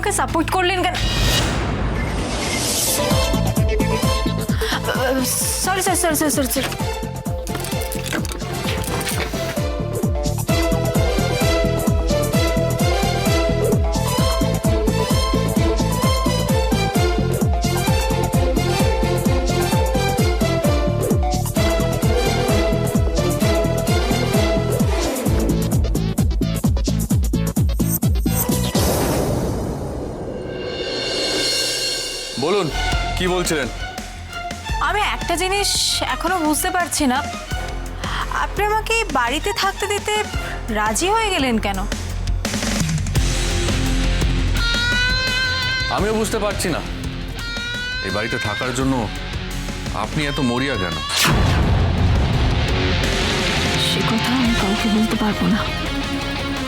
আমাকে সাপোর্ট করলেন কেন? Sorry sir, sorry sir, sorry sir. বলুন, কি বলছিলেন? আমি একটা জিনিস এখনো বুঝতে পারছি না, আপনি আমাকে বাড়িতে থাকতে দিতে রাজি হয়ে গেলেন কেন? আমিও বুঝতে পারছি না এই বাড়িতে থাকার জন্য আপনি এত মরিয়া কেন। সে কথা আমি কাউকে বলতে পারবো না।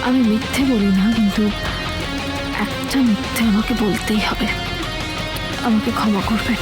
আমি মিথ্যে বলি না, কিন্তু একটা মিথ্যে আমাকে বলতেই হবে। আমাকে ক্ষমা করবেন।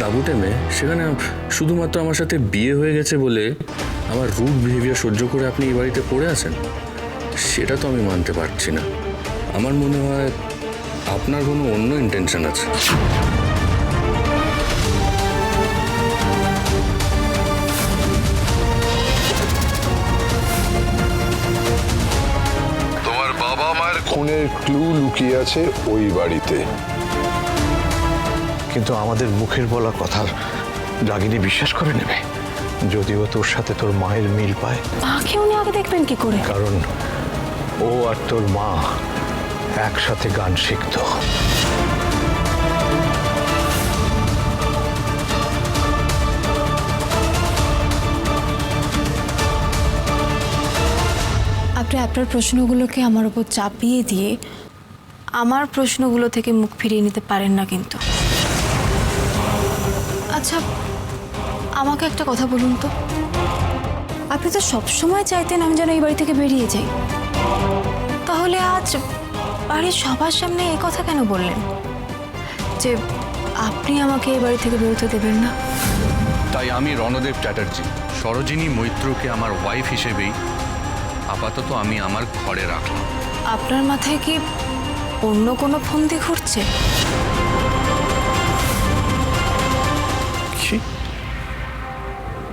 দাবুটে মেয়ে, সেখানে শুধুমাত্র আমার সাথে বিয়ে হয়ে গেছে বলে আমার রুড বিহেভিয়ার সহ্য করে আপনি এই বাড়িতে পড়ে আছেন, সেটা তো আমি মানতে পারছি না। আমার মনে হয় আপনার কোনো অন্য ইন্টেনশন আছে। তোমার বাবা মায়ের খুনের ক্লু লুকিয়ে আছে ওই বাড়িতে। কিন্তু আমাদের মুখের বলা কথার রাগিনী বিশ্বাস করে নেবে যদিও তোর সাথে তোর মায়ের মিল পায়। মাকে উনি আগে দেখবেন কি করে? কারণ ও আর তোর মা একসাথে গান শিখত। আপনি আপনার প্রশ্নগুলোকে আমার উপর চাপিয়ে দিয়ে আমার প্রশ্নগুলো থেকে মুখ ফিরিয়ে নিতে পারেন না কিন্তু। আচ্ছা, আমাকে একটা কথা বলুন তো, আপনি তো সবসময় চাইতেন আমি যেন এই বাড়ি থেকে বেরিয়ে যাই, তাহলে আজ বাড়ির সবার সামনে এই কথা কেন বললেন যে আপনি আমাকে এই বাড়ি থেকে বেরোতে দেবেন না? তাই আমি রণদেব চ্যাটার্জি সরোজিনী মৈত্রকে আমার ওয়াইফ হিসেবেই আপাতত আমি আমার ঘরে রাখলাম। আপনার মাথায় কি অন্য কোনো ফন্দি ঘুরছে? কি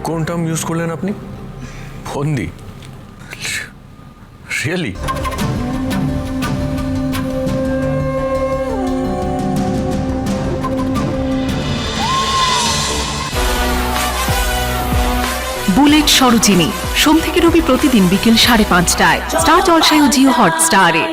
কোন টার্ম ইউজ করলেন আপনি? ফন্দি? রিয়েলি? বুলেট সরোজিনী সোম থেকে রবি প্রতিদিন বিকেল 5:30টায় স্টার জলসায় ও জিও হটস্টারে।